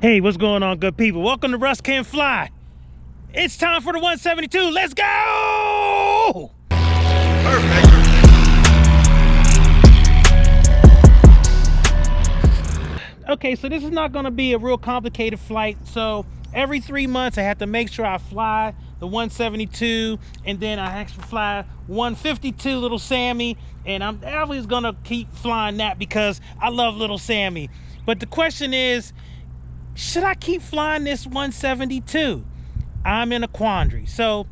Hey, what's going on, good people? Welcome to Russ Can Fly. It's time for the 172. Let's go! Perfect. Okay, so this is not going to be a real complicated flight. So every 3 months, I have to make sure I fly the 172, and then I actually fly 152 Little Sammy, and I'm always going to keep flying that because I love Little Sammy. But the question is, should I keep flying this 172? I'm in a quandary. So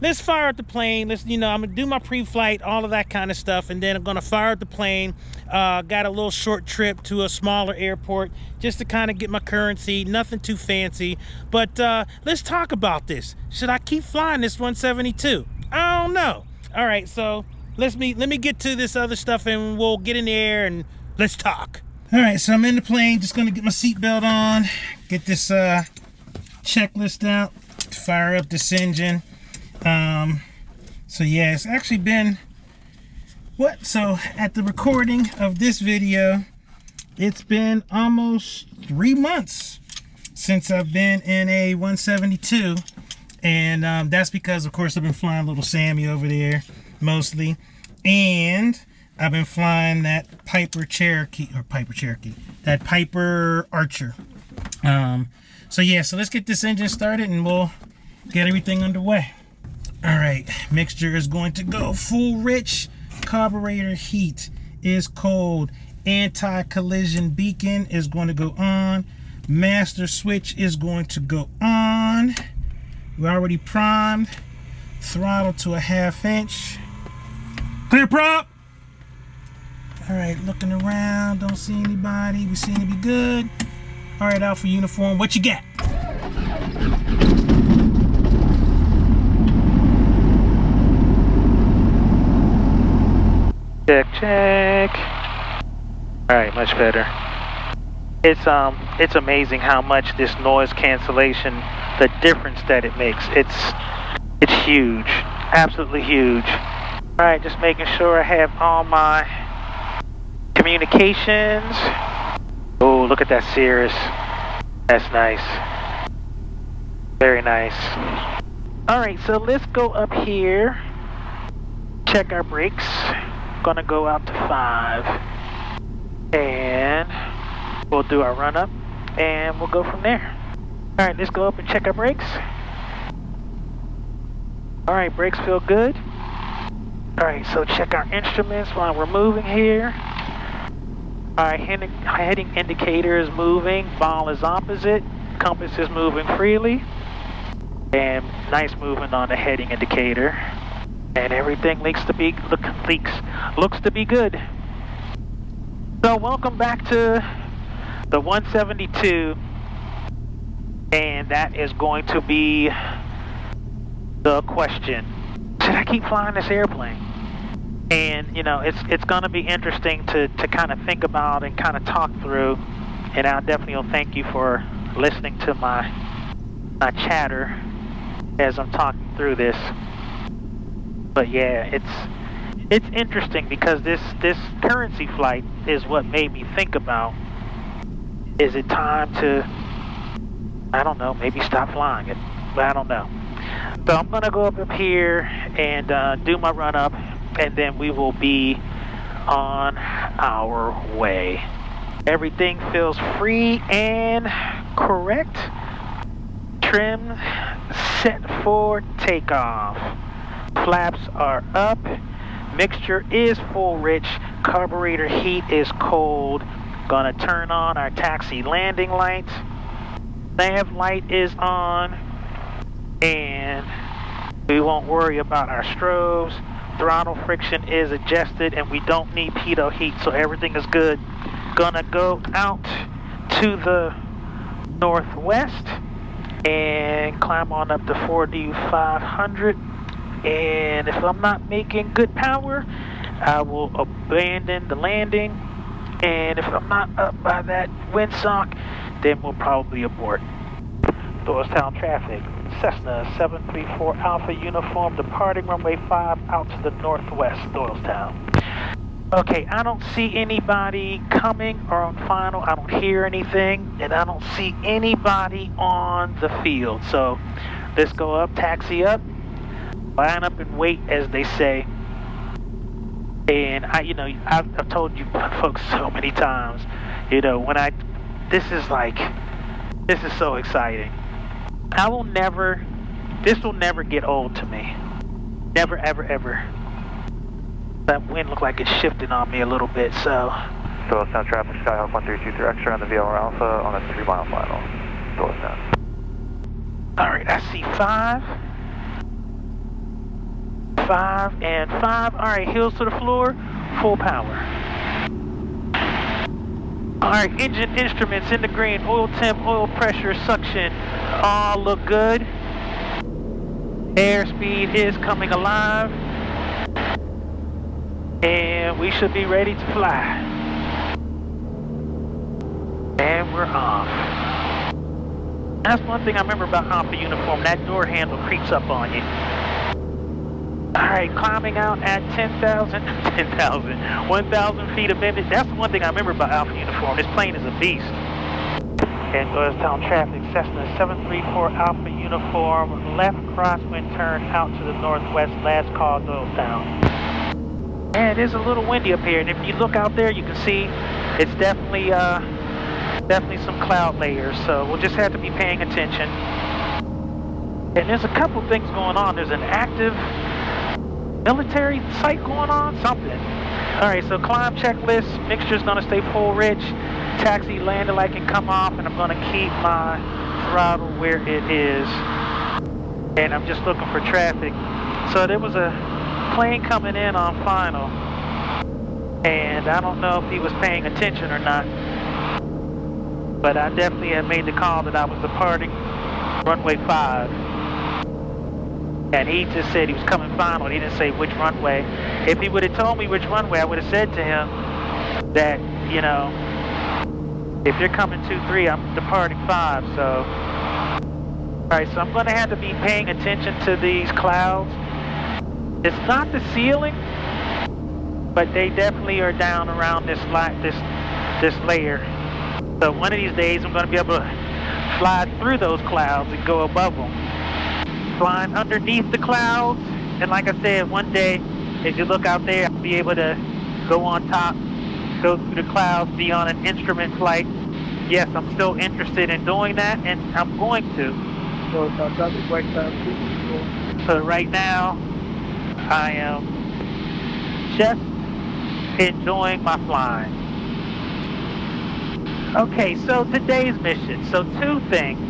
let's fire up the plane. I'm gonna do my pre-flight, all of that kind of stuff, and then I'm gonna fire up the plane. Got a little short trip to a smaller airport just to kind of get my currency. Nothing too fancy, but let's talk about this. Should I keep flying this 172? I don't know. All right, so let me get to this other stuff, and we'll get in the air and let's talk. All right, so I'm in the plane, just gonna get my seatbelt on, get this checklist out, fire up this engine. So yeah, it's actually been, so at the recording of this video, it's been almost 3 months since I've been in a 172. And that's because, of course, I've been flying Little Sammy over there, mostly. And I've been flying that Piper Archer. So yeah, so let's get this engine started and we'll get everything underway. All right, mixture is going to go full rich. Carburetor heat is cold. Anti-collision beacon is going to go on. Master switch is going to go on. We're already primed. Throttle to a 1/2 inch. Clear prop. All right, looking around, don't see anybody. We seem to be good. All right, Alpha uniform, what you got? Check. All right, much better. It's amazing how much this noise cancellation, the difference that it makes. It's huge, absolutely huge. All right, just making sure I have all my communications. Oh, look at that Cirrus. That's nice. Very nice. All right, so let's go up here. Check our brakes. Gonna go out to 5. And we'll do our run up and we'll go from there. All right, let's go up and check our brakes. All right, brakes feel good. All right, so check our instruments while we're moving here. All right, heading indicator is moving, ball is opposite, compass is moving freely, and nice movement on the heading indicator. And everything looks to be good. So welcome back to the 172, and that is going to be the question: should I keep flying this airplane? And you know, it's going to be interesting to kind of think about and kind of talk through. And I definitely will thank you for listening to my chatter as I'm talking through this. But yeah, it's interesting because this currency flight is what made me think about, is it time to, I don't know, maybe stop flying it, but I don't know. So I'm gonna go up here and do my run up, and then we will be on our way. Everything feels free and correct. Trim set for takeoff. Flaps are up. Mixture is full rich. Carburetor heat is cold. Gonna turn on our taxi landing lights. Nav light is on. And we won't worry about our strobes. Throttle friction is adjusted and we don't need pitot heat, so everything is good. Gonna go out to the northwest and climb on up to 4D500. And if I'm not making good power, I will abandon the landing. And if I'm not up by that windsock, then we'll probably abort. Doylestown traffic. Cessna 734 Alpha uniform departing runway 5 out to the northwest, Doylestown. Okay, I don't see anybody coming or on final. I don't hear anything, and I don't see anybody on the field. So let's go up, taxi up, line up and wait, as they say. And I've told you folks so many times, this is so exciting. This will never get old to me. Never, ever, ever. That wind looked like it's shifting on me a little bit, so. Still sound traffic, Skyhawk 1323 extra on the VLR Alpha on a 3-mile final. Still sound. Alright, I see 5. 5 and 5. Alright, heels to the floor, full power. Alright, engine instruments in the green, oil temp, oil pressure, suction, all look good. Airspeed is coming alive. And we should be ready to fly. And we're off. That's one thing I remember about Alpha uniform, that door handle creeps up on you. Alright, climbing out at 1,000 feet a minute. That's the one thing I remember about Alpha uniform. This plane is a beast. And Town traffic, Cessna 734 Alpha uniform, left crosswind turn out to the northwest, last call, Doylestown. And it is a little windy up here, and if you look out there, you can see it's definitely some cloud layers, so we'll just have to be paying attention. And there's a couple things going on. There's an active military site going on, something. Alright, so climb checklist, mixture's gonna stay full rich, taxi landing light can come off, and I'm gonna keep my throttle where it is. And I'm just looking for traffic. So there was a plane coming in on final, and I don't know if he was paying attention or not, but I definitely had made the call that I was departing runway 5, and he just said he was coming final. He didn't say which runway. If he would have told me which runway, I would have said to him that, if you're coming 2-3, I'm departing 5. So alright, so I'm going to have to be paying attention to these clouds. It's not the ceiling, but they definitely are down around this layer. So one of these days I'm going to be able to fly through those clouds and go above them. Flying underneath the clouds, and like I said, one day, if you look out there, I'll be able to go on top, go through the clouds, be on an instrument flight. Yes, I'm still interested in doing that, and I'm going to. So right now, I am just enjoying my flying. Okay, so today's mission. So 2 things.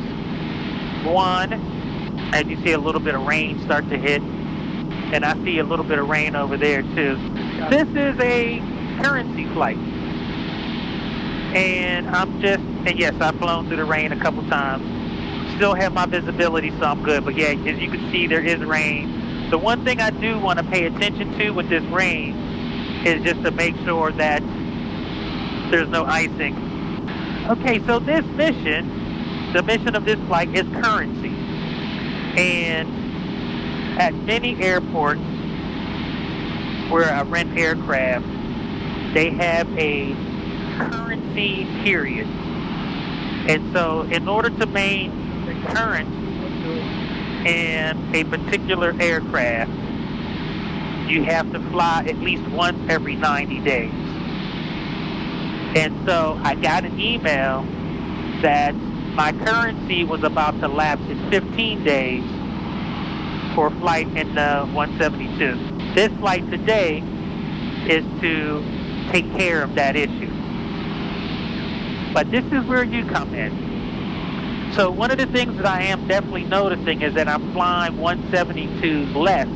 One, as you see a little bit of rain start to hit, and I see a little bit of rain over there too. This is a currency flight. And yes, I've flown through the rain a couple times. Still have my visibility, so I'm good. But yeah, as you can see, there is rain. The one thing I do want to pay attention to with this rain is just to make sure that there's no icing. Okay, so this mission, the mission of this flight is currency. And at many airports where I rent aircraft, they have a currency period. And so in order to maintain current in a particular aircraft, you have to fly at least once every 90 days. And so I got an email that my currency was about to lapse in 15 days for a flight in the 172. This flight today is to take care of that issue. But this is where you come in. So one of the things that I am definitely noticing is that I'm flying 172s less,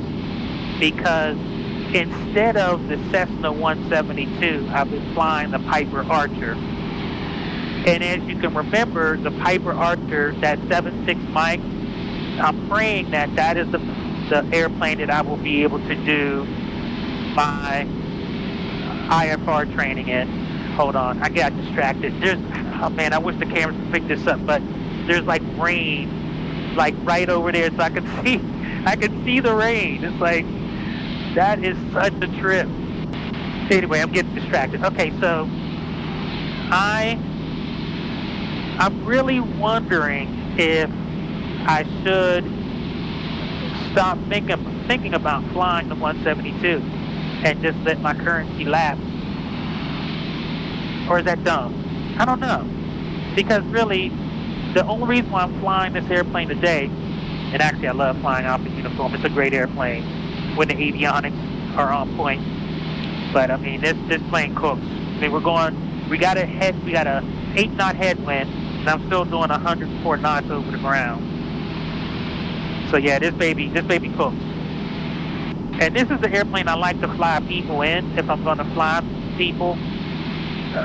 because instead of the Cessna 172, I've been flying the Piper Archer. And as you can remember, the Piper Archer, that 7.6 mic, I'm praying that that is the airplane that I will be able to do my IFR training in. Hold on, I got distracted. Oh man, I wish the cameras could pick this up, but there's like rain, like right over there, so I can see the rain. It's like, that is such a trip. Anyway, I'm getting distracted. Okay, so I'm really wondering if I should stop thinking about flying the 172 and just let my currency lapse. Or is that dumb? I don't know. Because really, the only reason why I'm flying this airplane today, and actually I love flying Alpha Uniform, it's a great airplane when the avionics are on point. But I mean, this plane cooks. I mean, we got a 8-knot headwind, and I'm still doing 104 knots over the ground. So yeah, this baby cooks. And this is the airplane I like to fly people in if I'm going to fly people,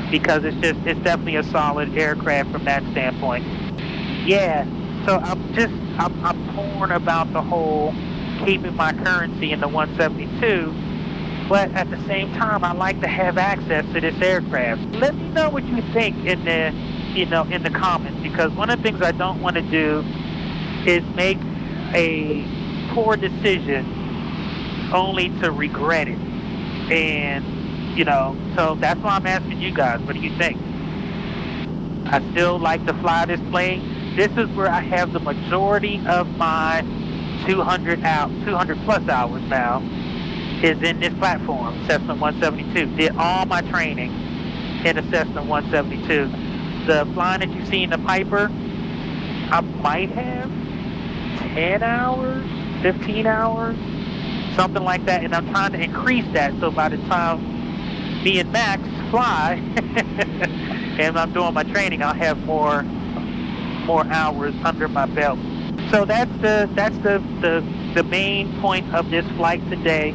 because it's definitely a solid aircraft from that standpoint. Yeah, so I'm torn about the whole keeping my currency in the 172, but at the same time I like to have access to this aircraft. Let me know what you think in the comments, because one of the things I don't want to do is make a poor decision only to regret it. And so that's why I'm asking you guys, what do you think? I still like to fly this plane. This is where I have the majority of my 200 plus hours now, is in this platform, Cessna 172. Did all my training in the Cessna 172. The flying that you see in the Piper, I might have 10 hours, 15 hours, something like that, and I'm trying to increase that, so by the time me and Max fly and I'm doing my training, I'll have more hours under my belt. So that's the main point of this flight today,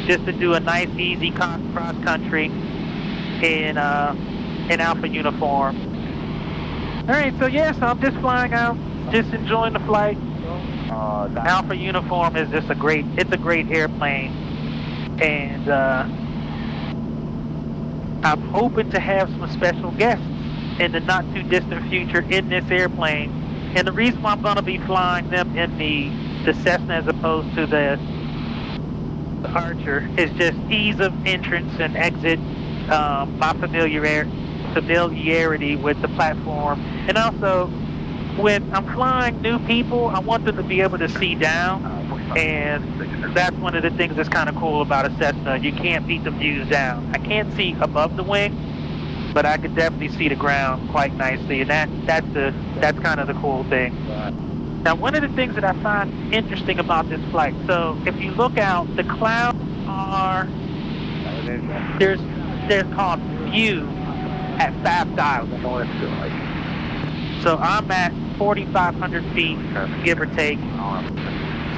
just to do a nice easy cross country in Alpha Uniform. All right, so so I'm just flying out, just enjoying the flight. Alpha Uniform is just a great airplane, and I'm hoping to have some special guests in the not too distant future in this airplane. And the reason why I'm going to be flying them in the Cessna as opposed to the Archer is just ease of entrance and exit, my familiarity with the platform, and also when I'm flying new people, I want them to be able to see down, and that's one of the things that's kind of cool about a Cessna. You can't beat the views down. I can't see above the wing, but I can definitely see the ground quite nicely, and that's kind of the cool thing. Now, one of the things that I find interesting about this flight, so if you look out, the clouds are, they're called view at 5,000. So I'm at 4,500 feet, give or take.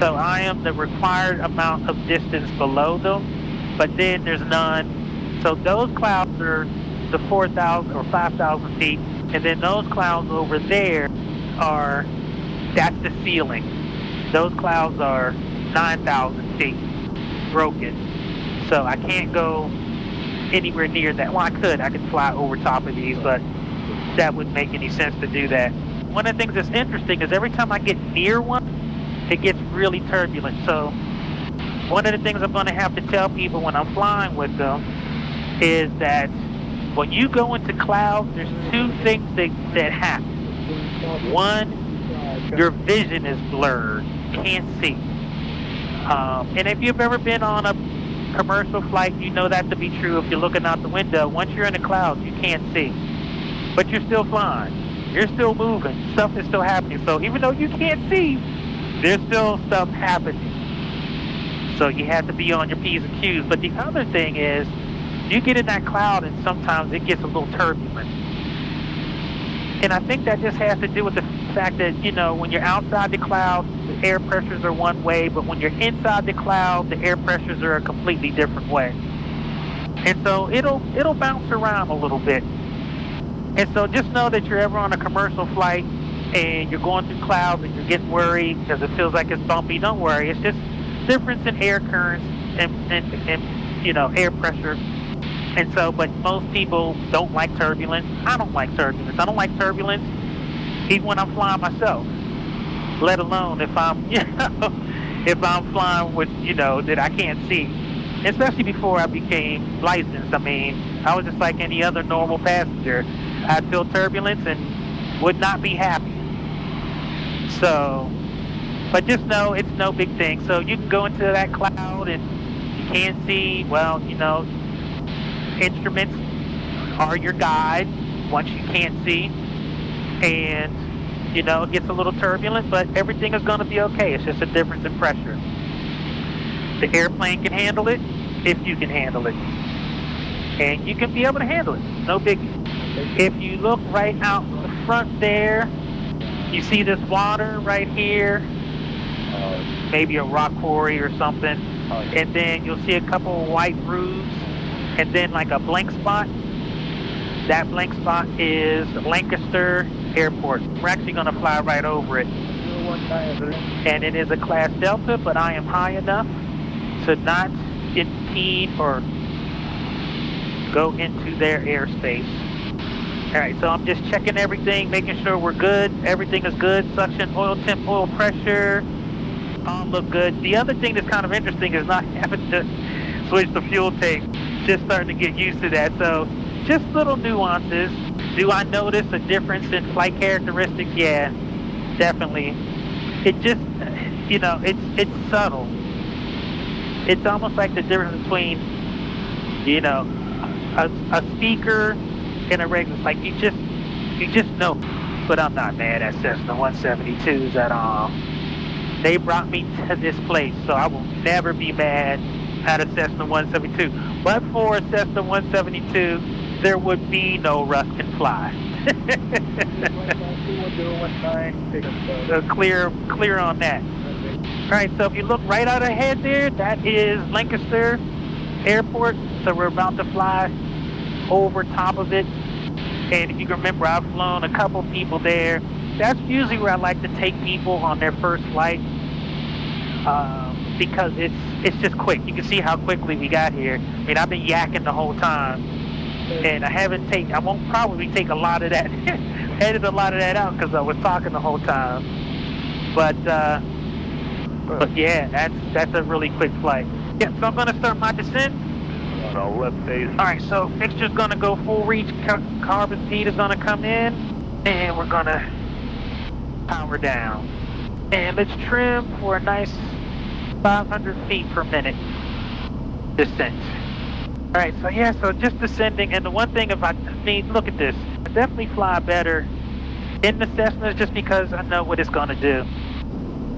So I am the required amount of distance below them, but then there's none. So those clouds are the 4,000 or 5,000 feet, and then those clouds over there that's the ceiling. Those clouds are 9,000 feet, broken. So I can't go anywhere near that. Well, I could fly over top of these, but that wouldn't make any sense to do that. One of the things that's interesting is every time I get near one, it gets really turbulent. So one of the things I'm going to have to tell people when I'm flying with them is that when you go into clouds, there's two things that happen. One, your vision is blurred. You can't see. And if you've ever been on a commercial flight, you know that to be true. If you're looking out the window, once you're in the clouds, you can't see. But you're still flying. You're still moving. Stuff is still happening. So even though you can't see, there's still stuff happening. So you have to be on your P's and Q's. But the other thing is, you get in that cloud and sometimes it gets a little turbulent. And I think that just has to do with the fact that, when you're outside the cloud, the air pressures are one way, but when you're inside the cloud, the air pressures are a completely different way. And so it'll bounce around a little bit. And so just know that you're ever on a commercial flight and you're going through clouds and you're getting worried because it feels like it's bumpy. Don't worry. It's just difference in air currents and air pressure. And so, but most people don't like turbulence. I don't like turbulence. I don't like turbulence even when I'm flying myself, let alone if I'm flying with, that I can't see. especially before I became licensed. I mean, I was just like any other normal passenger. I'd feel turbulence and would not be happy. So, but just know it's no big thing. So you can go into that cloud and you can't see, well, you know, instruments are your guide once you can't see. And, you know, it gets a little turbulent, but everything is going to be okay. It's just a difference in pressure. The airplane can handle it if you can handle it. And you can be able to handle it. No biggie. If you look right out the front there, you see this water right here, maybe a rock quarry or something, and then you'll see a couple of white roofs, and then like a blank spot. That blank spot is Lancaster Airport. We're actually going to fly right over it. And it is a Class Delta, but I am high enough to not impede or go into their airspace. All right, so I'm just checking everything, making sure we're good. Everything is good. Suction, oil temp, oil pressure, all look good. The other thing that's kind of interesting is not having to switch the fuel tank. Just starting to get used to that. So just little nuances. Do I notice a difference in flight characteristics? Yeah, definitely. It just, you know, it's subtle. It's almost like the difference between, you know, a speaker and a regular. Like you just know. But I'm not mad at Cessna 172s at all. They brought me to this place, so I will never be mad at a Cessna 172. But for a Cessna 172, there would be no Russ Can Fly. Clear on that. All right, so if you look right out ahead there, that is Lancaster Airport. So we're about to fly over top of it. And if you can remember, I've flown a couple people there. That's usually where I like to take people on their first flight because it's just quick. You can see how quickly we got here. I mean, I've been yakking the whole time, and I won't probably take a lot of that, edit a lot of that out because I was talking the whole time. But yeah, that's a really quick flight. Yeah, so I'm going to start my descent. Left base. All right, so fixture's going to go full reach. Carbon feed is going to come in, and we're going to power down. And let's trim for a nice 500 feet per minute descent. All right, so yeah, so just descending. And the one thing look at this. I definitely fly better in the Cessna just because I know what it's going to do.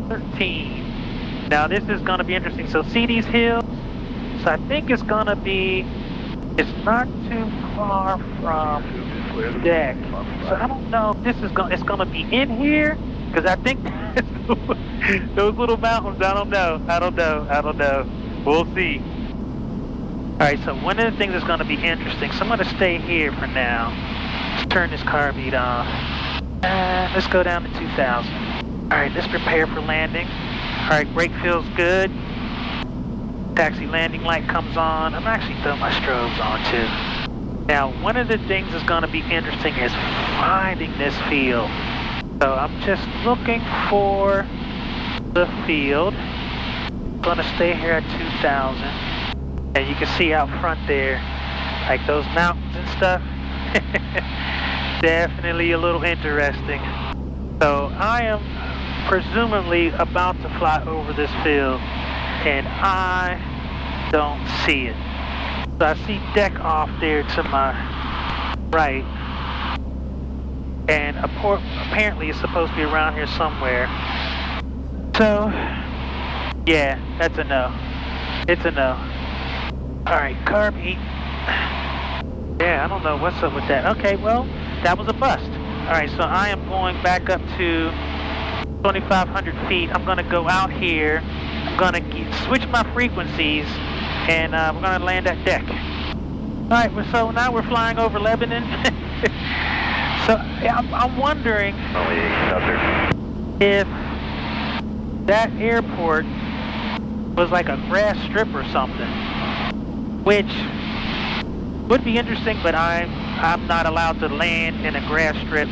13. Now this is going to be interesting. So see these hills? So I think it's going to be, it's not too far from deck. So I don't know if it's going to be in here, because I think those little mountains, I don't know. We'll see. All right, so one of the things that's going to be interesting, so I'm going to stay here for now. Let's turn this carb off. Let's go down to 2,000. All right, let's prepare for landing. All right, brake feels good. Taxi landing light comes on. I'm actually throwing my strobes on too. Now, one of the things that's going to be interesting is finding this field. So I'm just looking for the field. I'm going to stay here at 2,000. And you can see out front there, like those mountains and stuff. Definitely a little interesting. So I am presumably about to fly over this field, and I don't see it. So I see Takeoff there to my right, and apparently it's supposed to be around here somewhere. So yeah, that's a no. It's a no. Alright, carb heat. Yeah, I don't know what's up with that. Okay, well, that was a bust. Alright, so I am going back up to 2,500 feet. I'm going to go out here. I'm going to switch my frequencies, and we're going to land at deck. Alright, so now we're flying over Lebanon. So yeah, I'm wondering if that airport was like a grass strip or something, which would be interesting, but I'm not allowed to land in a grass strip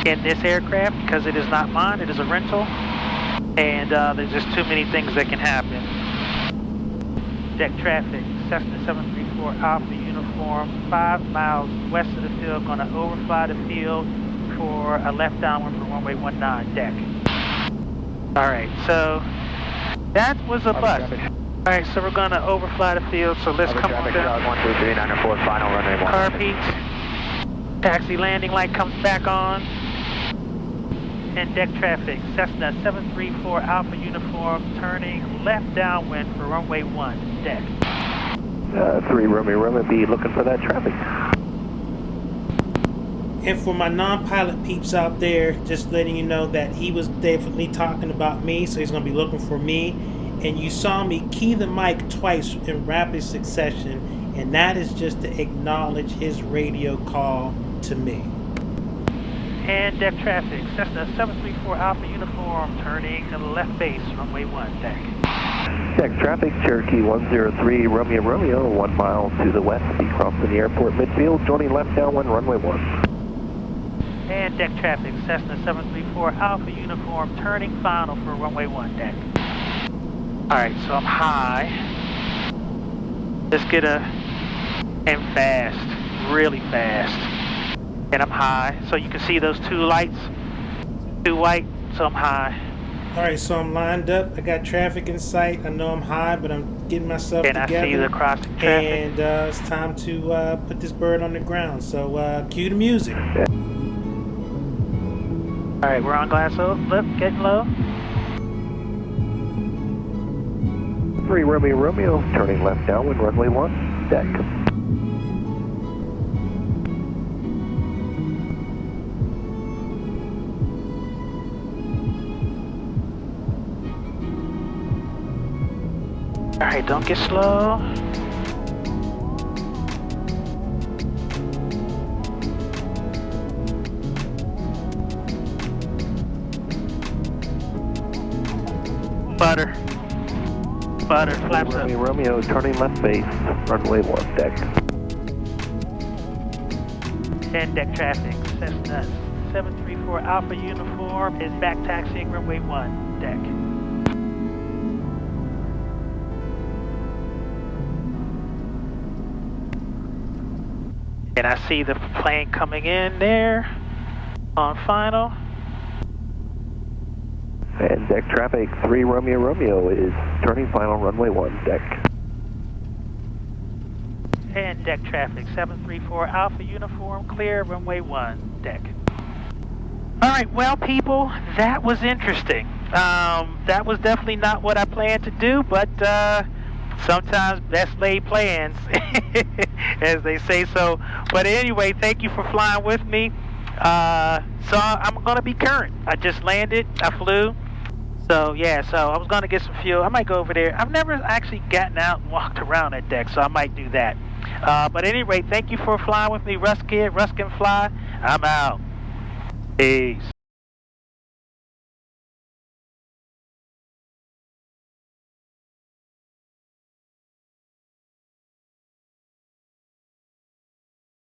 in this aircraft because it is not mine. It is a rental, and there's just too many things that can happen. deck traffic, Cessna 734 Alpha Uniform, 5 miles west of the field, going to overfly the field for a left downwind for runway 19 deck. Alright, so that was a bust. Alright, so we're going to overfly the field, so let's come on down. 12394, final runway 1. Carb heat, taxi landing light comes back on, and deck traffic, Cessna 734 Alpha Uniform, turning left downwind for runway 1 deck. 3 Romeo, be looking for that traffic. And for my non-pilot peeps out there, just letting you know that he was definitely talking about me, so he's going to be looking for me. And you saw me key the mic twice in rapid succession, and that is just to acknowledge his radio call to me. And deck traffic, Cessna 734 Alpha Uniform, turning left base, runway 1 deck. Deck traffic, Cherokee 103 Romeo, 1 mile to the west, be crossing the airport midfield, joining left downwind, runway 1. And deck traffic, Cessna 734 Alpha Uniform, turning final for runway 1 deck. Alright, so I'm high. Let's get and fast, really fast. And I'm high, so you can see those 2 lights, 2 white, so I'm high. Alright, so I'm lined up, I got traffic in sight, I know I'm high, but I'm getting myself and together. I see the crossing traffic. And it's time to put this bird on the ground, so cue the music. Alright, we're on glass lip, getting low. 3 Romeo, turning left downwind, runway 1, deck. Alright, don't get slow. Butter, flaps up. Romeo, turning left base, runway 1, deck. And deck traffic, Cessna 734 Alpha Uniform is back taxiing runway 1, deck. And I see the plane coming in there on final. And deck traffic, 3 Romeo is turning final, runway 1, deck. And deck traffic, 734 Alpha Uniform, clear, runway 1, deck. Alright, well people, that was interesting. That was definitely not what I planned to do, but sometimes best laid plans, as they say so. But anyway, thank you for flying with me. So I'm going to be current. I just landed, I flew. So yeah, so I was going to get some fuel. I might go over there. I've never actually gotten out and walked around that deck, so I might do that. But anyway, thank you for flying with me, Russ Kid. Russ can fly. I'm out. Peace.